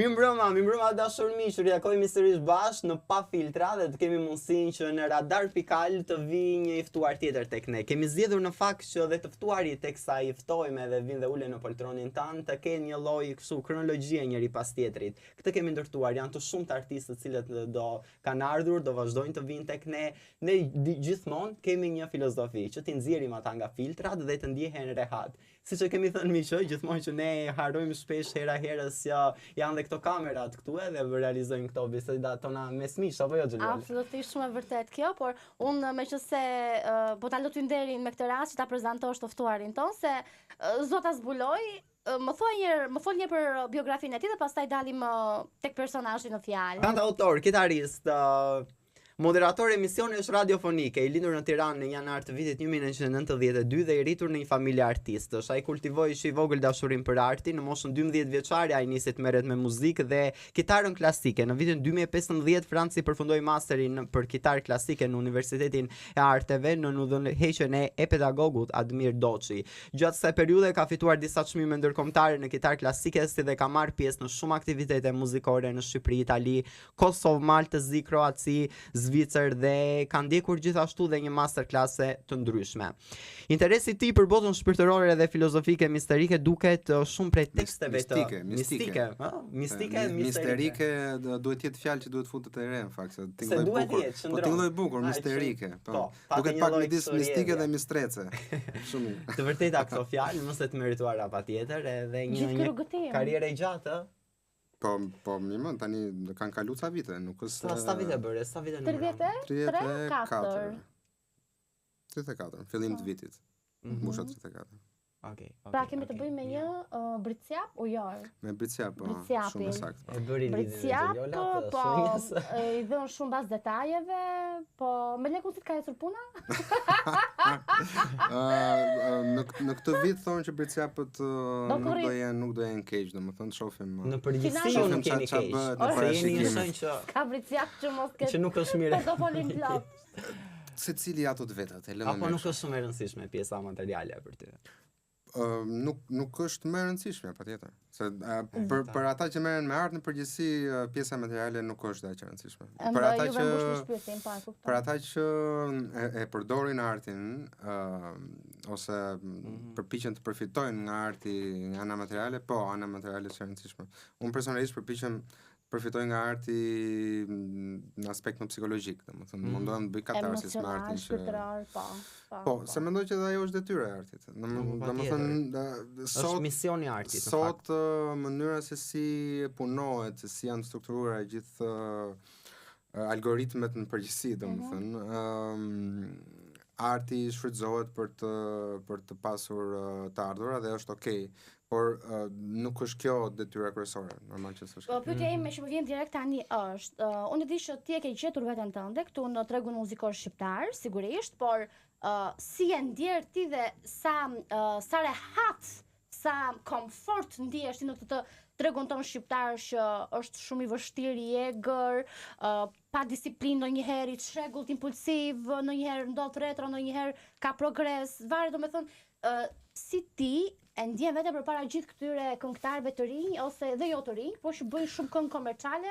Mirëmbrëma dashur miq, ritakojmë sërish bashkë në Pa Filtra dhe të kemi mundësinë që në Radar Pikal të vijë një i ftuar tjetër tek ne. Kemi zgjedhur në fakt që dhe të ftuarit teksa i ftojmë edhe vinë dhe ulen në poltronin tanë të kenë një lloj kështu kronologjie njëri pas tjetrit. Këtë kemi ndërtuar, janë të shumtë artistë të cilët do kanë ardhur, do vazhdojnë të vinë tek ne. Ne gjithmonë kemi një filozofi që t'i nxjerrim ata nga filtrat dhe të ndihen rehat. Siç e kemi thënë miq, gjithmonë që ne harrojmë shpesh hera herës që janë dhe këto kamerat këtu edhe realizojnë këto biseda tona mes miq, apo jo Xhelian? Absolutisht shumë e vërtet kjo, por unë meqense po ta lë ty nderin me këtë rast që ta prezantosh të ftuarin ton se zota zbuloj, më fol një për biografinë e tij dhe pastaj dalim tek personazhi në fjalë. Kantautor, kitarist, moderator emisionesh radiofonike, i lindur në Tiranë në janar të vitit 1992 dhe i rritur në një familje artistësh. Ai kultivoi që i vogël dashurinë për artin, në moshën 12 vjeçare ai nisi të merret me muzikë dhe kitarën klasike. Në vitin 2015 Franci përfundoi masterin për kitarë klasike në Universitetin e Arteve në udhëheqjen e pedagogut Admir Doçi. Gjatë kësaj periudhe ka fituar disa çmime ndërkombëtare në kitarë klasike si dhe ka marrë pjesë në shumë aktivitete muzikore në Shqipëri, Itali, Kosovë, Maltë, Kroaci, Zvicër dhe ka ndjekur gjithashtu dhe një masterklase të ndryshme. Interesi i tij për botën shpirtërore dhe filozofike misterike duket shumë prej teksteve të misterike duhet të jetë fjalë që duhet futet e re në fakt, se tingëlloj bukur. Po tingëlloj bukur, misterike, po. Duket pak midis mistike dhe mistrece. Shumë mirë. Të vërteta këto fjalë mos e të merituara patjetër edhe një karrierë e gjatë. Po, më mend tani kanë kaluar ca vite, nuk është. Sa vite bëre? Sa vite numëron? 34. 34, fillim të vitit. Mbusha 34. Okej. Pra kemi të bëjmë me një britsjap ujor. Me britsjap, po. Shumë saktë. E bëri britsjap, po i dhën shumë bas detajeve, po me lekusit ka ecur puna? Në këtë vit thonë që britsjapët nuk do jenë keq, domethënë shohim. Në përgjithësi nuk keni keq. Ose jeni një shenjë që ka britsjap që mos ketë. Që nuk është mirë. Do folim plot. Secili ato të vetat, e lëmë. Apo nuk është shumë e rëndësishme pjesa materiale për ty? Nuk është më e rëndësishme, patjetër. Se për ata që merren me art në përgjithësi pjesa materiale nuk është aq e rëndësishme. Për ata që e përdorin artin ose përpiqen të përfitojnë nga arti nga ana materiale, po ana materiale është e rëndësishme. Unë personalisht përpiqem përfitoj nga arti në aspektin psikologjik, domethënë mundohem të bëj katarsis me artin që po, se mendoj që ajo është detyra e artit. Domethënë është misioni i artit. Sot mënyra se si punohet, se si janë strukturuar gjithë algoritmet në përgjithësi, domethënë arti shfrytëzohet për të pasur të ardhurat dhe është okay. Por nuk është kjo detyra kryesore, normal që s'është. Po pyetja ime që më vjen direkt tani është, unë di që ti e ke gjetur veten tënde këtu në tregun muzikor shqiptar, sigurisht, por si e ndjer ti dhe sa rehat, sa komfort ndihesh ti në këtë tregun ton shqiptar që është shumë i vështirë, i egër, pa disiplinë ndonjëherë, i çrregullt, impulsiv, ndonjëherë ndodh retro, ndonjëherë ka progres, varet domethënë si ti e ndjen vetë përpara gjithë këtyre këngëtarëve të rinj ose dhe jo të rinj, por që bëjnë shumë këngë komerciale,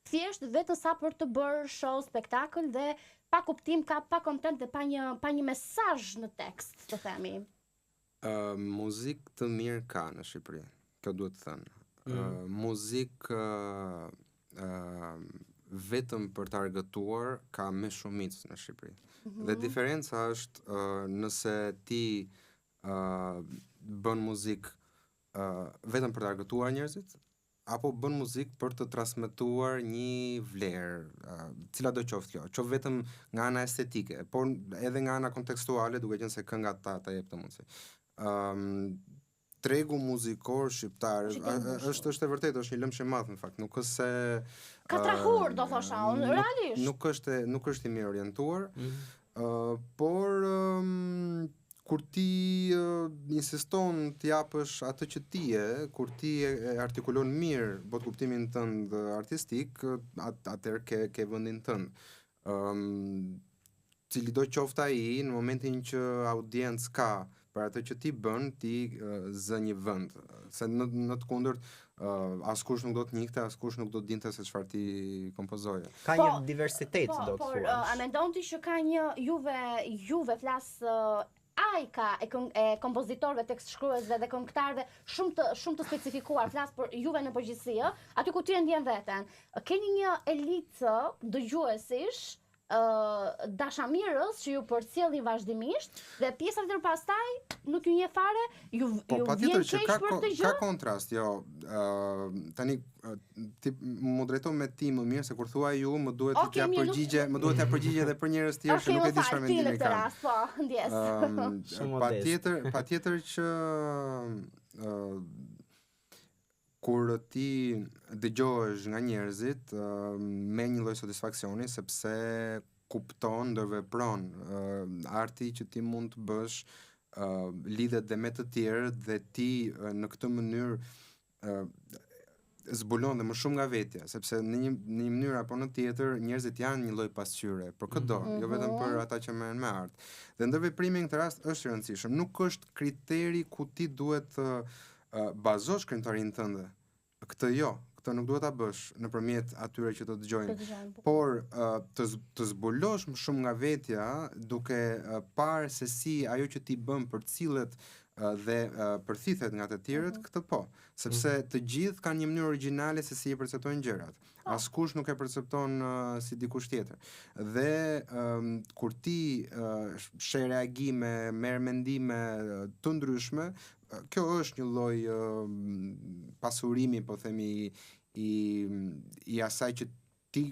thjesht vetëm sa për të bërë show, spektakël dhe pa kuptim, pa kontent dhe pa një mesazh në tekst, të themi. Muzikë të mirë ka në Shqipëri, kjo duhet të thënë. Muzikë vetëm për të argëtuar ka me shumicë në Shqipëri. Dhe diferenca është nëse ti bën muzikë vetëm për të argëtuar njerëzit, apo bën muzikë për të transmetuar një vlerë, cila do qoftë kjo, qoftë vetëm nga ana estetike, por edhe nga ana kontekstuale, duke qenë se kënga ta jep të mundësi. Tregu muzikor shqiptar është e vërtetë, është një lëmshë e madh në fakt, nuk është se ka trahur, do thosha unë, realisht. Nuk është i mirë orientuar, por kur ti insiston të japësh atë që ti je, kur ti e artikulon mirë bot kuptimin tënd artistik, atëherë ke vendin tënd. Cili do qoftë ai, në momentin që audiencë ka për atë që ti bën, ti zë një vend. Se në të kundërt askush nuk do të njihte, askush nuk do të dinte se çfarë ti kompozoje. Ka një diversitet do të thuash. A mendon ti që ka një juve flas ai ka e kompozitorëve, tekstshkruesve dhe këngëtarëve shumë të specifikuar, flas për juve në përgjithësi, aty ku ti e ndjen veten. Keni një elitë dëgjuesish dashamirës që ju përcjellin vazhdimisht dhe pjesa tjetër pastaj nuk ju njeh fare, ju vjen keq për të gjë. Ka kontrast, jo. Tani ti më drejto me ti më mirë se kur thua ju, më duhet të ja përgjigje, më duhet të përgjigje edhe për njerëz tjerë që nuk e di çfarë mendimi kanë. Po, ndjes. Patjetër që kur ti dëgjohesh nga njerëzit me një lloj satisfaksioni sepse kupton, ndërvepron arti që ti mund të bësh lidhet dhe me të tjerët dhe ti në këtë mënyrë zbulon dhe më shumë nga vetja, sepse në një mënyrë apo në tjetër njerëzit janë një lloj pasqyre për këdo, jo vetëm për ata që merren me art. Dhe ndërveprimi në këtë rast është i rëndësishëm, nuk është kriteri ku ti duhet të bazosh këngëtarinë tënde. Këtë nuk duhet ta bësh nëpërmjet atyre që të dëgjojnë, por të zbulosh më shumë nga vetja duke parë se si ajo që ti bën përcillet dhe përthithet nga të tjerët, këtë po, sepse të gjithë kanë një mënyrë origjinale se si e perceptojnë gjërat. Askush nuk e percepton si dikush tjetër. Dhe kur ti sheh reagime, merr mendime të ndryshme, kjo është një lloj pasurimi, po themi, i asaj që ti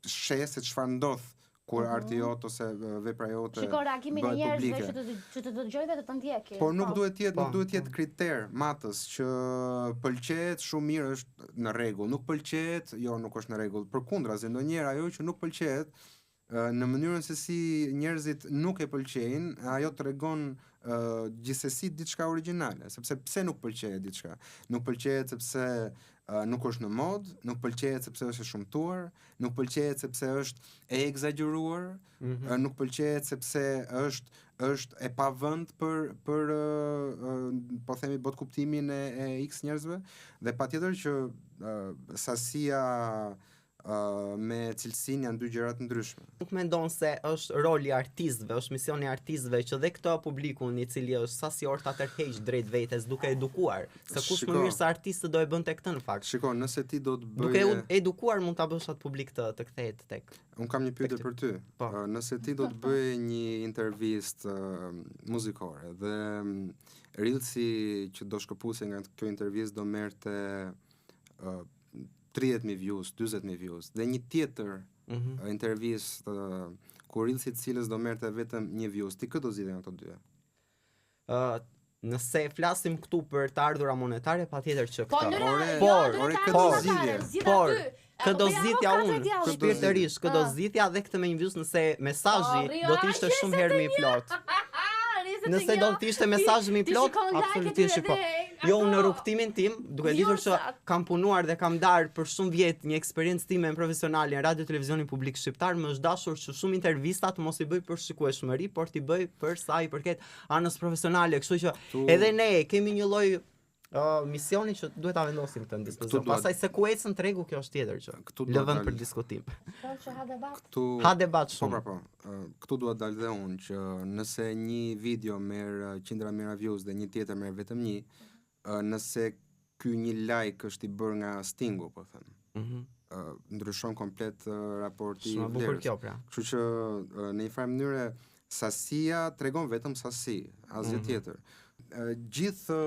sheh se çfarë ndodh kur arti jot ose vepra jote Shiko reagimin e njerëzve që të dëgjojnë dhe të ndjekin. Por nuk duhet të jetë kriter matës që pëlqejet shumë mirë është në rregull, nuk pëlqejet, jo nuk është në rregull. Përkundrazi, ndonjëherë ajo që nuk pëlqejet në mënyrën se si njerëzit nuk e pëlqejnë, ajo tregon gjithsesi diçka origjinale, sepse pse nuk pëlqejet diçka? Nuk pëlqejet sepse nuk është në mod, nuk pëlqejet sepse është e shumtuar, nuk pëlqejet sepse është e egzageruar, nuk pëlqejet sepse është e pavend për po themi bot kuptimin e X njerëzve, dhe patjetër që sasia me cilësinë janë dy gjëra të ndryshme. Nuk mendon se është roli i artistëve, është misioni i artistëve që dhe këtë publikun i cili është sasior ta tërheq drejt vetes duke edukuar, se kush më mirë se artistët do e bënte këtë në fakt. Shiko, nëse ti do të bëje duke edukuar mund ta bësh atë publik të kthehet tek. Un kam një pyetje për ty. Nëse ti do të bëje një intervistë muzikore dhe rrillsi që do shkëputej nga kjo intervistë do merrte 30.000 views, 40.000 views, dhe një tjetër intervistë ku rrillsi të cilës do merrte vetëm 1 views, ti këtë do zgjidhje nga ato dy? Nëse flasim këtu për të ardhura monetare, patjetër që këtë. Këtë do zgjidhja unë, shpirtërisht, këtë do zgjidhja dhe këtë me 1 views nëse mesazhi do të ishte shumë herë më i plot. Nëse do të ishte mesazh më i plot, absolutisht po. Jo, në rrugtimin tim, duke ditur që kam punuar dhe kam darë për shumë vjet një eksperiencë time profesionale në radio televizionin publik shqiptar, më është dashur që shumë intervistat mos i bëj për shikueshmëri, por t'i bëj për sa i përket anës profesionale, kështu që edhe ne kemi një lloj misioni që duhet ta vendosim këtë në dispozicion. Pastaj se ku ecën tregu, kjo është tjetër që lëvën për diskutim. Po që ha debat. Ha debat shumë. Po. Këtu duhet dalë dhe unë që nëse një video merr qindra mijëra views dhe një tjetër merr vetëm 1, nëse ky një like është i bërë nga Stingu, po them. Ndryshon komplet raporti i vlerës. Shumë bukur kjo pra. Kështu që në një farë mënyrë sasia tregon vetëm sasi, asgjë tjetër. Gjithë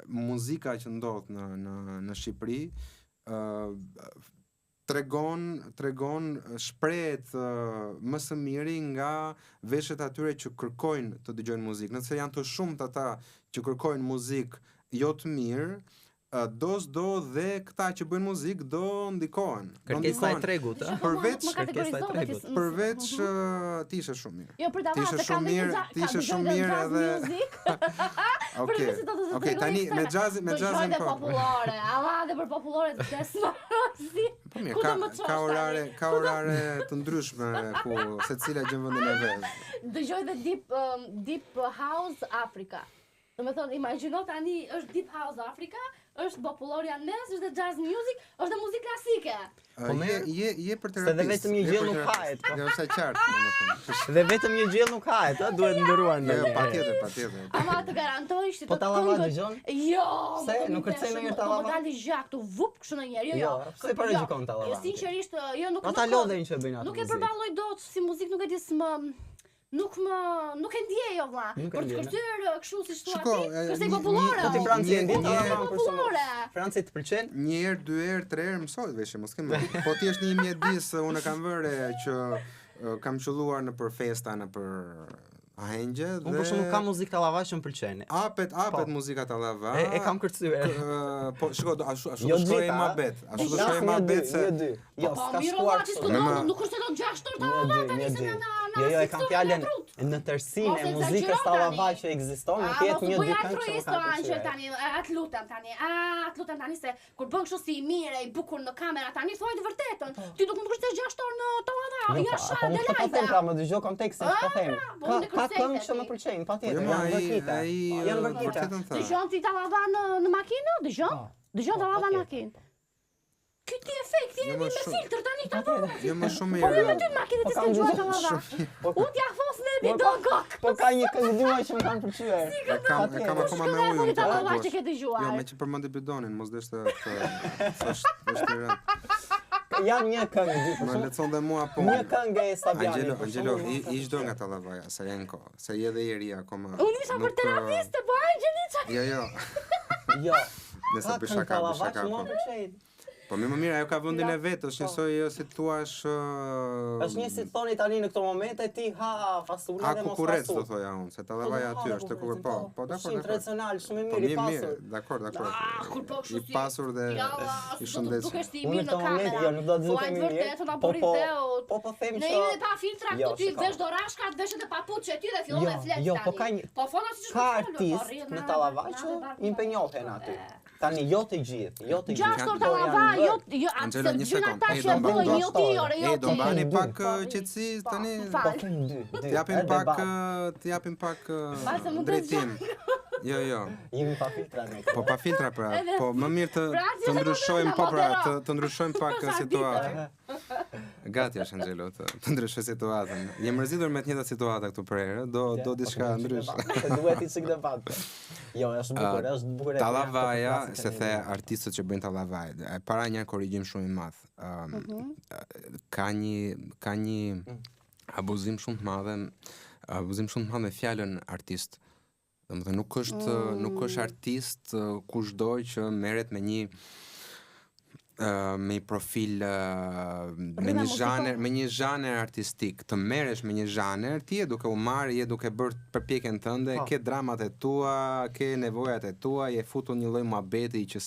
muzika që ndodh në Shqipëri tregon shprehet më së miri nga veshët atyre që kërkojnë të dëgjojnë muzikë. Nëse janë të shumtë ata që kërkojnë muzikë jo të mirë, do dhe këta që bëjnë muzikë do ndikohen. Kërkesa e tregut, përveç ti ishe shumë mirë. Jo, për ta vënë se kam shumë mirë edhe. Okej, tani me jazzin popullore. Ama dhe për popullore të desmosi. Po mirë, ka orare të ndryshme ku secila gjen vendin e vet. Dëgjoj dhe Deep House Africa. Do me thonë, imagjino tani është Deep House Africa, është popullor janë mes, është dhe jazz music, është dhe muzikë klasike. Je për Se terapist. dhe vetëm një gjell nuk hahet. Jo, është e qartë, domethënë. Dhe vetëm një gjell nuk hahet, duhet ndëruar në. Jo, patjetër. Ama të garantoj që Po tallava dëgjon? Jo, Se nuk kërcej ndonjëherë tallava? Po dali gjak tu vup kështu ndonjëherë. Jo. Pse po rregjikon tallava? Sinqerisht, jo nuk. Ata lodhen që bëjnë atë. Nuk e përballoj dot si muzikë, nuk e di s'më nuk e ndjej valla. Por të kërcyer kështu siç thua ti, kërcej popullore. Po ti Franci e ndjen popullore. Franci të pëlqen? Një herë, 2 herë, 3 herë mësoj veshje, mos kemë. Po ti është një mjedis, unë kam vëre që kam qelluar në për festa, në për ahengje dhe Unë për shembull kam muzikë tallava që më pëlqen. Apet muzika tallava. E kam kërcyer. Po shiko, ashtu do shkojë më bet. Ashtu do shkojë më bet se Jo, s'ka shkuar kështu. Nuk kërcen 6 orë tallava tani. Jo, e kam fjalën në tërsinë e muzikës tallava që ekziston, nuk jetë një dy këngë që ka Angel tani, at lutem tani se kur bën kështu si i mirë, i bukur në kamera tani thuaj të vërtetën. Ti nuk më kërcesh 6 orë në tallava, jasha Po delajta. po them pra, më dëgjoj kontekstin, po them. Ka këngë që më pëlqejnë, patjetër, janë vërteta. Janë vërteta. Dëgjon ti tallava në makinë? Dëgjon tallava në makinë. Këtë efekt jemi me filtr tani këto. Jo më shumë Po mirë. me ty makinë ti s'ke gjuar tallava. Unë t'ja fos me bidon. Po ka një këngë dua që më kanë pëlqyer. E kam akoma me ujë. Tallava që ke dëgjuar. Jo, me që përmendi bidonin, mos desh të është i rënd. Jam një këngë dy për Më shkak. lecon dhe mua po. Një këngë e Sabianit. Angelo, i çdo nga tallavaja, se janë ko, se je dhe iri akoma. Unë isha për terapiste, po Angelica. Jo. Jo. Nëse bësh shaka, bësh shaka. Mua pëlqejnë. Po më mirë, ajo ka vendin e vet, është njësoj si thua Është një si thoni tani në këto momente ti ha fasturin dhe mos kukurec do fastur. thoja unë, se tallavaja aty është kukur. Po, dakor. Shumë tradicional, shumë i Po mirë i pasur. dakor. Kur po kështu I pasur dhe i shëndetshëm. Dukesh ti Unë mirë në në këtë moment kamera. jo, nuk do të dukem i mirë. Vërtet, na bëri theut. Po them Ne që jemi pa filtra Jo, këtu ti shiko. vesh dorashkat, vesh edhe papuçe ti dhe fillon me flet tani. Jo, po ka një Po fona siç ka artist në tallava që impenjohen aty. Tani jo të gjithë, jo të gjithë. 6 orë tallava, jo Angela, një sekond. Që bëjnë jo ti ore, jo Do ti. mbani pak qetësi tani. Po them dy. Të japim pak se mund të drejtim. Jo. Jemi pa filtra ne. Po pa filtra pra, po më mirë të ndryshojmë të ndryshojmë pak situatën. Gati është Angelo të ndryshoj situatën. Je mërzitur me të njëjtat situata këtu për herë, do diçka ndryshe. Duhet i çik debat. Jo, është bukur. Tallavaja, se the artistët që bëjnë tallavaj, para një korrigjim shumë i madh. Ka një abuzim shumë të madh me fjalën artist. Domethënë nuk është artist kushdo që merret me një me profil me një zhanër artistik, të merresh me një zhanër, ti je duke u marrë, je duke bërë përpjekjen tënde, ke dramat e tua, ke nevojat e tua, je futur një lloj muhabeti që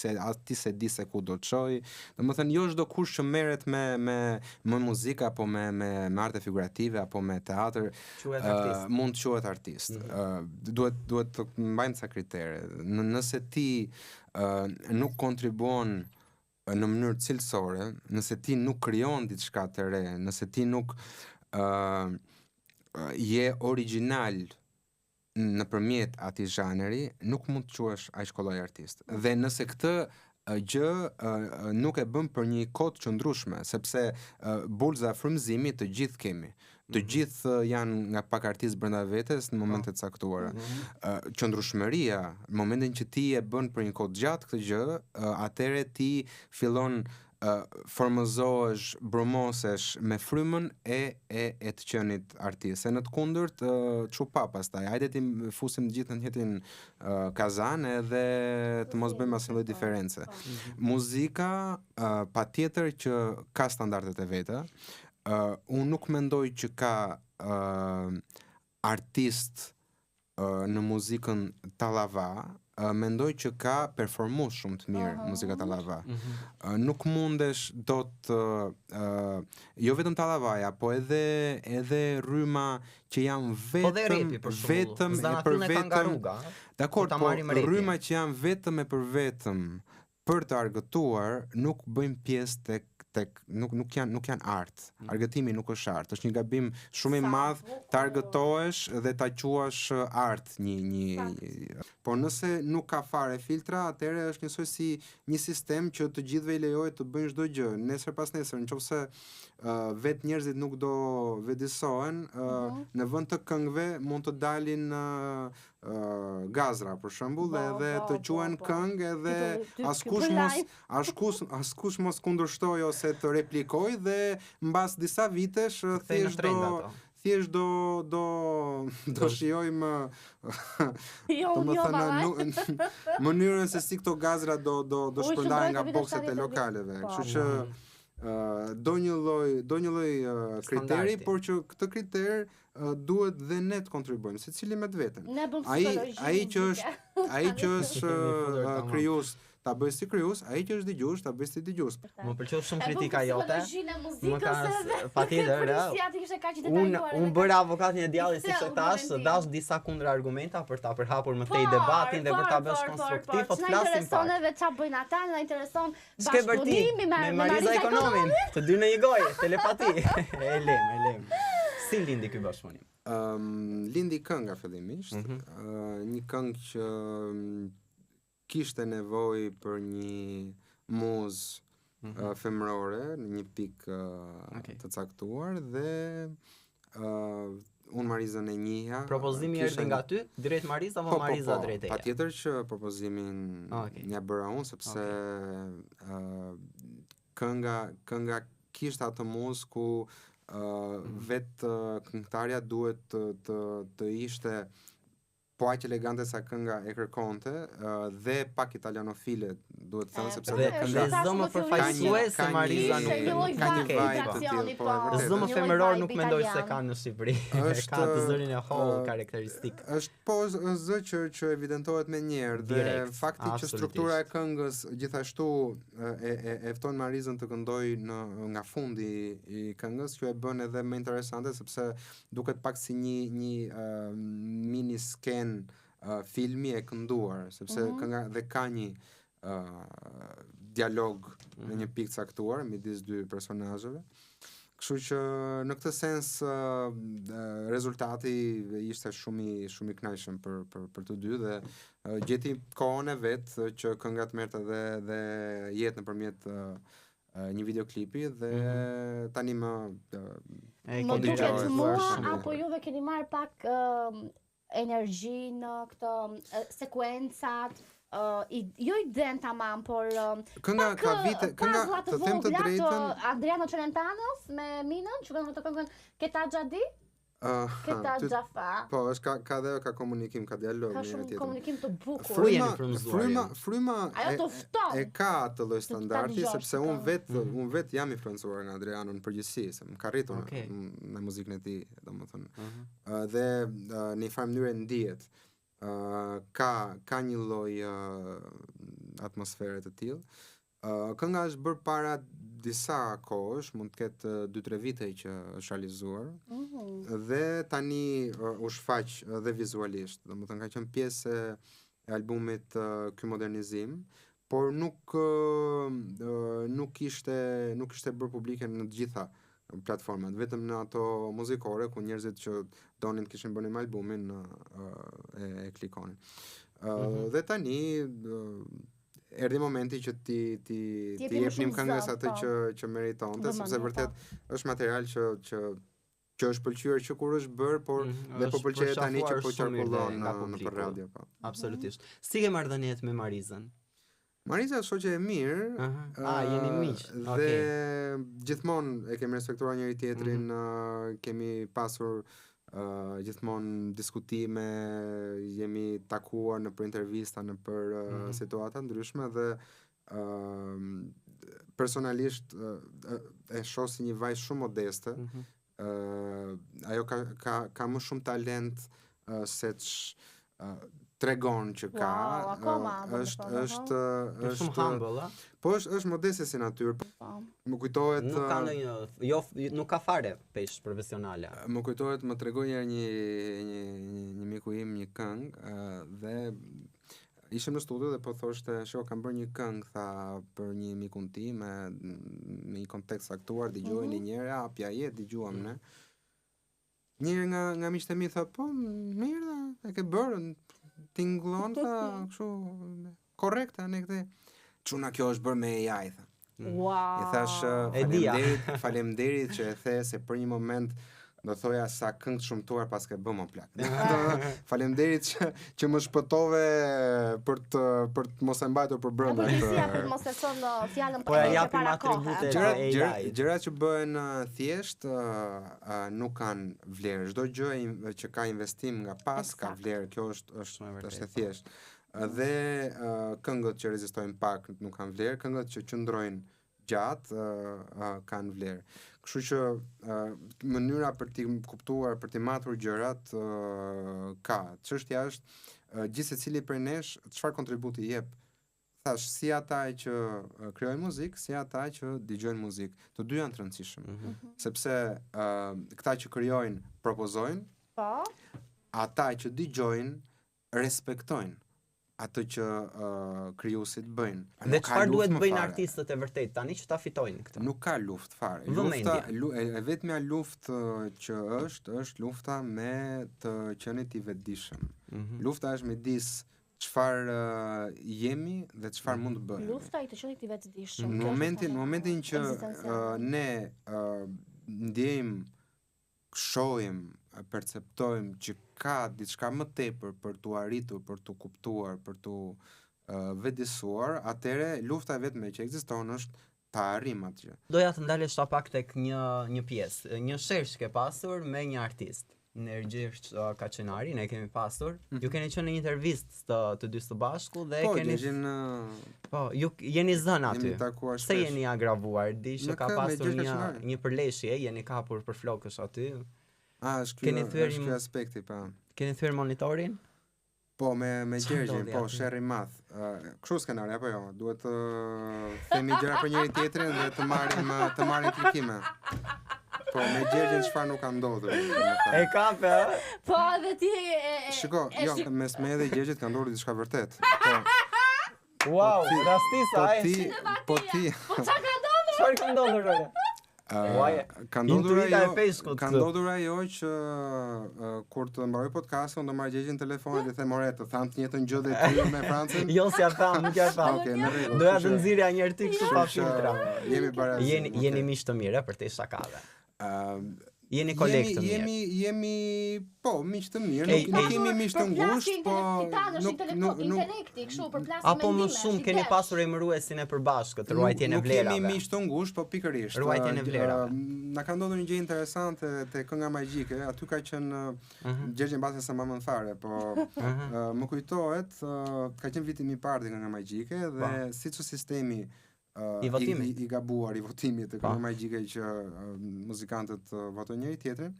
ti se di se ku do të çoj. Domethënë jo çdo kush që merret me muzikë apo me arte figurative apo me teatr mund të quhet artist. Duhet të mbajmë ca kritere. Nëse ti nuk kontribuon në mënyrë cilësore, nëse ti nuk krijon diçka të re, nëse ti nuk je original nëpërmjet atij zhaneri, nuk mund të quhesh aq kollaj artist. Dhe nëse këtë gjë nuk e bën për një kod qëndrueshme, sepse bulza frymëzimi të gjithë kemi. Të gjithë janë nga pak artistë brenda vetes në momente të caktuara. Qëndrueshmëria, në momentin që ti e bën për një kohë gjatë këtë gjë, atëherë ti fillon formozohesh, brumosesh me frymën e të qenit artist. Se në të kundërt çupa pastaj. Hajde ti fusim të gjithë në njëjtin kazan edhe të mos bëjmë asnjë lloj diference. Muzika patjetër që ka standardet e veta. Unë nuk mendoj që ka artist në muzikën tallava, mendoj që ka performues shumë të mirë muzika tallava. Nuk mundesh dot jo vetëm tallavaja, po edhe rryma që janë vetëm e për vetëm. Dakor, po rryma që janë vetëm e për vetëm për të argëtuar nuk bëjmë pjesë tek nuk janë art. Argëtimi nuk është art. Është një gabim shumë i madh ta argëtohesh dhe ta quash art po nëse nuk ka fare filtra, atëherë është njësoj si një sistem që të gjithëve i lejohet të bëjnë çdo gjë, nesër pas nesër, nëse vetë njerëzit nuk do vedisohen, në vend të këngëve mund të dalin gazra për shembull edhe të quhen këngë edhe askush mos kundërshtoj ose të replikoj dhe mbas disa vitesh thjesht do shijojmë mënyrën se si këto gazra do shpërndahen nga bokset e lokaleve. Kështu që do një lloj kriteri, por që këtë kriter duhet dhe ne të kontribuojmë, secili me vetveten. Ai që është krijues ta bëj si krijues, ai që është dëgjues ta bëj si dëgjues. Më pëlqeu shumë kritika jote. Më ka patjetër. Unë bëra avokatin e djallit siç e thash, dash disa kundërargumenta për ta përhapur më tej debatin dhe për ta bërë konstruktiv, po të flasim pak. Na intereson edhe çfarë bëjnë ata, na intereson bashkëpunimi me Mariza Ekonomin, të dy në një gojë, telepati. E lem. Si lindi ky bashkëpunim? Lindi kënga fillimisht, një këngë që kishte nevojë për një muzë femërore në një pikë të caktuar dhe unë Marizën e njihja. Propozimi erdhi nga ty, drejt Mariza apo Mariza drejt teja? Patjetër që propozimin ja bëra unë sepse kënga kishte atë muzë ku vetë këngëtarja duhet të ishte po aq elegante sa kënga e kërkonte dhe pak italianofile duhet të thënë sepse dhe zëmë përfaqësuese Mariza nuk ka një vibe të tillë. Zëmë femëror nuk mendoj se ka në Shqipëri. Ka të zërin e holl karakteristik. Është po zë që evidentohet me njerë dhe fakti që struktura e këngës gjithashtu e fton Marizën të këndoj nga fundi i këngës, që e bën edhe më interesante sepse duket pak si një mini sken filmi e kënduar, sepse kënga dhe ka një dialog në një pikë caktuar midis dy personazheve. Kështu që në këtë sens rezultati ishte shumë i kënaqshëm për të dy dhe gjeti kohën e vet që kënga të merrte dhe jetë nëpërmjet një videoklipi dhe tani më duket mua apo juve keni marr pak energji në këtë sekuencat, jo i den tamam, por kënga ka vite, kënga të them të drejtën, Adriano Celentanos me Minën, që kanë këtë këngën Keta Xhadi? Keta Xhafa. Po, është ka komunikim, ka dialog me njëri tjetrin. Ka komunikim të bukur. Fryma e ka atë lloj standardi sepse unë vet jam influencuar nga Adriano në përgjithësi, se më ka rritur në muzikën e tij, domethënë. Dhe në një farë mënyrë ndihet. Ka një lloj atmosfere të tillë. Kënga është bërë para disa kohësh, mund të ketë 2-3 vite që është realizuar. Dhe tani u shfaq dhe vizualisht. Domethënë ka qenë pjesë e albumit ky modernizim, por nuk ishte bërë publike në të gjitha platformat, vetëm në ato muzikore ku njerëzit që donin të kishin bënë albumin e klikonin. Dhe tani erdhi momenti që ti jepnim këngës atë që meritonte, sepse vërtet është material që është pëlqyer që kur është bërë, por dhe po pëlqej tani që po qarkullon në radio. Absolutisht. Si ke marrëdhëniet me Marizën? Mariza është shoqe e mirë. Jeni miq. Dhe gjithmonë e kemi respektuar njëri tjetrin, kemi pasur gjithmonë diskutime, jemi takuar në për intervista, në për situata ndryshme dhe personalisht e shoh si një vajzë shumë modeste. Ajo ka më shumë talent se tregon që ka. Është shumë humble, po është modeste si natyrë. Më kujtohet nuk ka nuk ka fare peshë profesionale. Më kujtohet më tregoi një miku im një këngë dhe ishim në studio dhe po thoshte, "Shoh, kam bërë një këngë tha për një mikun tim me një kontekst saktuar, dëgjoj një njëri, hapja jetë, dëgjuam ne." Njëri nga miqtë e mi tha, "Po, mirë, e ke bërë, tingëllon tha, kështu korrekte ne këtë." "Çuna, kjo është bërë me AI tha." Wow. I thash, faleminderit që e the se për një moment do thoja sa këngë të shumtuar pas ke bëm o plak. Faleminderit që më shpëtove për të mos e mbajtur për brenda. Përgjithësia për të mos e thënë fjalën Po ja japim atribute të AI. Gjërat që bëhen thjesht nuk kanë vlerë. Çdo gjë që ka investim nga pas ka vlerë. Kjo është e thjeshtë. Dhe këngët që rezistojnë pak nuk kanë vlerë, këngët që qëndrojnë gjatë kanë vlerë. Kështu që mënyra për t'i kuptuar, për t'i matur gjërat ka. Çështja është gjithë secili prej nesh çfarë kontributi jep. Thash, si ata që krijojnë muzikë, si ata që dëgjojnë muzikë. Të dy janë të rëndësishëm. Sepse këta që krijojnë propozojnë, po, ata që dëgjojnë respektojnë atë që krijuesit bëjnë. Dhe çfarë duhet bëjnë artistët e vërtet tani që ta fitojnë këtë? Nuk ka luftë fare. E vetmja luftë që është lufta me të qenit i vetëdijshëm. Lufta është midis çfarë jemi dhe çfarë mund të bëjmë. Lufta i të qenit i vetëdijshëm. Në momentin që ne ndjejmë, shohim, perceptojmë që ka diçka më tepër për t'u arritur, për t'u kuptuar, për t'u vetëdijsuar, atëre lufta e vetme që ekziston është ta arrim atë. Doja të ndalesh pak tek një pjesë, një shesh ke pasur me një artist. Nergjish Kaçenari, ne kemi pasur. Ju keni qenë në një intervistë të dy së bashku dhe keni ju jeni zënë aty. Se jeni agravuar, di që ka pasur një përleshje, jeni kapur për flokësh aty. Është ky aspekti, pa. Keni thyer monitorin? Po, me Gjergjin, po, sherri madh. Kështu skenari, apo jo? Duhet të themi gjëra për njëri tjetrin dhe të marrim klikime. Po, me Gjergjin çfarë nuk ka ndodhur. E kape, a? Po, edhe ti Shiko, jo, mes me dhe Gjergjit ka ndodhur diçka vërtet. Po. Wow, rastisa ai. Po ti. Po çka ka ndodhur? Çfarë ka ndodhur? Ka ndodhur ajo që kur të mbaroj podcastin do marr Gjergjin në telefon dhe them orë të tham të njëjtën gjë dhe ty me Francën. Jo, si ja tham, nuk ja tham. Okej, në rregull. Doja të nxirja një herë ti kështu pa filtra. Jemi barazi. Jeni miq të mirë për të shakave. Jeni kolegë të mirë. Jemi po, miq të mirë, nuk kemi miq të ngushtë, po intelekti kështu për plasje apo më shumë keni pasur emëruesin e përbashkët, ruajtjen e vlerave. Nuk kemi miq të ngushtë, po pikërisht. Ruajtjen e vlerave. Na ka ndodhur një gjë interesante te kënga magjike, aty ka qenë Gjergji mbase sa më fare, po më kujtohet, ka qenë vitin i parë te kënga magjike dhe siç sistemi i gabuar i votimit të këngë magjike që muzikantët votojnë njëri tjetrin.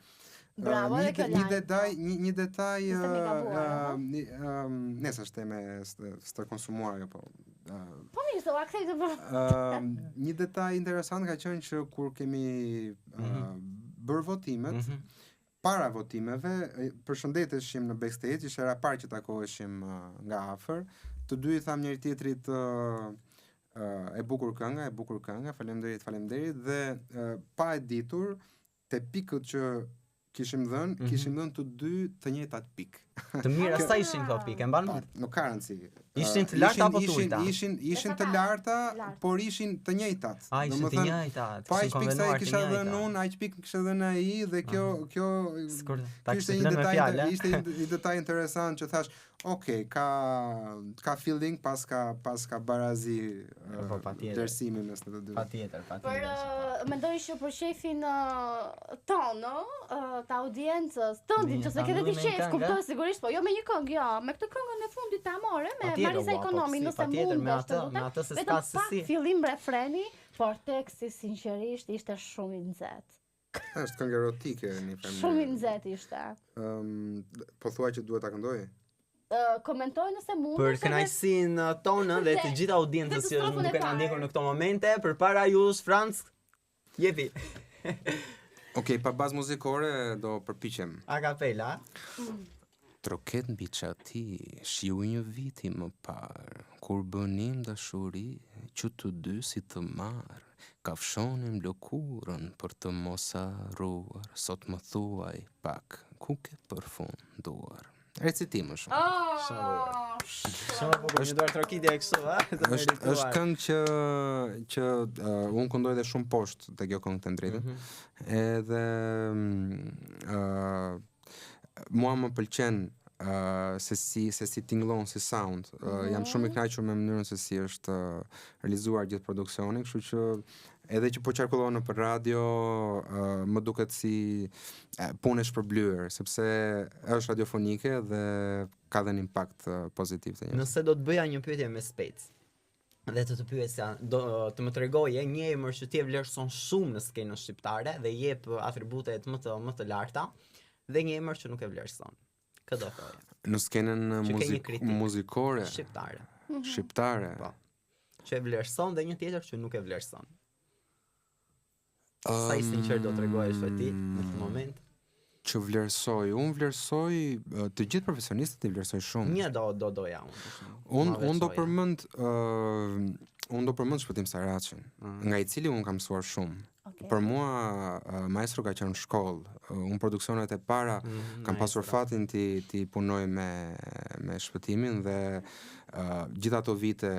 Bravo, një detaj nëse është teme së konsumuar ajo po. Po mirë, so akthej të një detaj interesant ka qenë që kur kemi bërë votimet, para votimeve, përshëndeteshim në backstage, ishte era parë që takoheshim nga afër, të dy i tham njëri tjetrit e bukur kënga, faleminderit dhe pa e ditur te pikët që kishim dhënë të dy të njëjtat pikë. Të mira sa ishin këto pikë, e mban? Nuk ka rëndësi. Ishin të larta apo të ulta? Ishin të larta, por ishin të njëjtat. Ishin të njëjtat. Pa aq pikë sa i kisha dhënë unë, aq pikë kisha dhënë ai dhe kjo ishte një detaj interesant që thash, okej, ka feeling pas ka barazi ndërsimi mes të dy. Patjetër. Por mendoj që për shefin tonë, të audiencës tëndin që se ke ti shef, kuptoj sigurisht, po jo me një këngë, jo, me këtë këngën e fundit të Amore, me Marisa Ekonomi, nëse mund me atë se s'ka se si. Fillim refreni, por teksti sinqerisht ishte shumë i nxehtë. Është këngë erotike në një formë. Shumë i nxehtë ishte. Po thua që duhet ta këndoj? Komentoj nëse mund. Për kënaqësinë tonë dhe të gjithë audiencës që duke na ndjekur në këto momente, përpara jush Franc, jepi. Okej, pa bazë muzikore do përpiqem. A cappella? roket mbi çati, shiu një viti më parë, kur bënim dashuri, që të dy si të marë, kafshonim lëkurën për të mos harruar, sot më thuaj pak, ku ke përfunduar. Recitim më shumë. Shumë bukur, një duar trokitje e kështu, ha? Është këngë që unë këndoj dhe shumë poshtë te kjo këngë të drejtën. Edhe mua më pëlqen se si tingëllon si sound. Jam shumë i kënaqur me mënyrën se si është realizuar gjithë produksioni, kështu që edhe që po qarkullon në për radio, më duket si punë e shpërblyer, sepse është radiofonike dhe ka dhe një impakt pozitiv të njëjtë. Nëse do të bëja një pyetje me Spec, dhe të pyesja, të më tregoje një emër që ti e vlerëson shumë në skenën shqiptare dhe jep atributet më të larta, dhe një emër që nuk e vlerëson. Kë do thoje? Në skenën muzikore shqiptare. Po. Që e vlerëson dhe një tjetër që nuk e vlerëson. Sa i sinqert do t'rregohesh ti në këtë moment? Që vlerësoj, unë vlerësoj të gjithë profesionistët i vlerësoj shumë. Një doja unë. Unë do përmend Shpëtim Saracin, nga i cili unë kam mësuar shumë. Okay. Për mua maestro ka qenë shkollë. Unë produksionet e para kam pasur fatin ti punoj me Shpëtimin dhe gjithë ato vite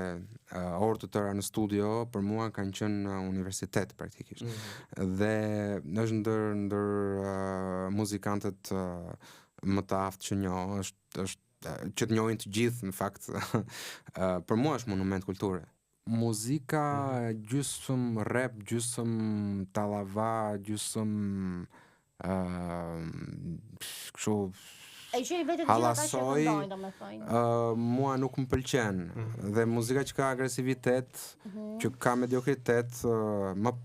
orë të tëra në studio për mua kanë qenë universitet praktikisht. Dhe është ndër muzikantët më të aftë që njoh, është që të njohin të gjithë në fakt. Për mua është monument kulture. Muzika gjysëm rap, gjysëm tallava, gjysëm kështu hallasoj, mua nuk më pëlqen. Dhe muzika që ka agresivitet, që ka mediokritet,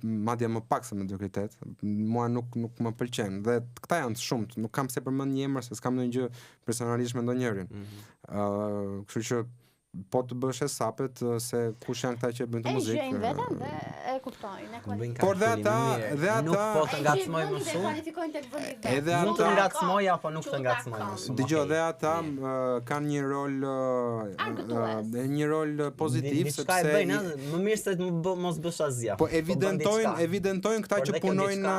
madje më pak se mediokritet, mua nuk më pëlqen. Dhe këta janë shumë, nuk kam se përmend një emër, se s'kam ndonjë gjë personalisht me ndonjërin. Kështu që po të bësh e sapet se kush janë këta që bëjnë të muzikë. E gjejnë vetëm dhe e kuptojnë. Por dhe ata nuk po të ngacmoj më shumë. Edhe ata nuk të ngacmoj apo nuk të ngacmoj më shumë. Dgjoj, dhe ata kanë një rol pozitiv sepse më mirë se mos bësh asgjë. Po evidentojnë këta që punojnë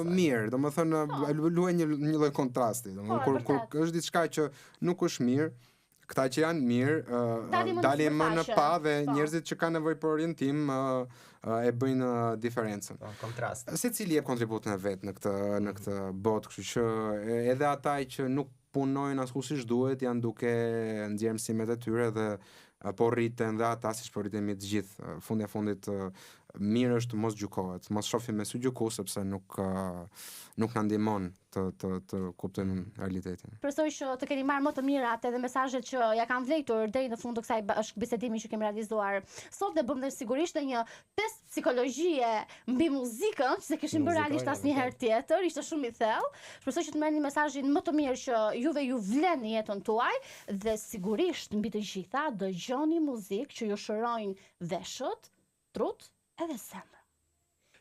mirë, domethënë luajnë një lloj kontrasti, domethënë kur është diçka që nuk është mirë, këta që janë mirë, dalin më në pa dhe njerëzit që kanë nevojë për orientim e bëjnë diferencën. Kontrast. Secili jep kontributin e vet në këtë botë, kështu që edhe ata që nuk punojnë askush siç duhet janë duke nxjerrë mësimet e tyre dhe po rriten dhe ata siç po rritemi të gjithë. Fundi e fundit mirë është mos gjykohet, mos shohim me sy gjyku sepse nuk na ndihmon të kuptojmë realitetin. Presoj që të keni marrë më të mirat edhe mesazhet që ja kanë vlerëtur deri në fund të kësaj bisedimi që kemi realizuar sot, dhe bëm dhe sigurisht një test psikologjie mbi muzikën, që se kishim bërë realisht asnjëherë tjetër, ishte shumë i thellë. Shpresoj që të merrni mesazhin më të mirë që juve ju vlen në jetën tuaj, dhe sigurisht mbi të gjitha dëgjoni muzikë që ju shërojnë veshët, trut edhe zemrën.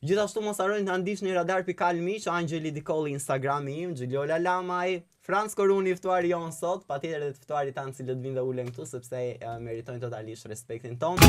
Gjithashtu mos harroni ta ndiqni radar.al-miq, Angeli Dikolli Instagrami im, Gjiliola Lamaj, Franc Koruni ftuari jon sot, patjetër edhe ftuarit tanë cilët vinë dhe ulen këtu sepse meritojnë totalisht respektin tonë.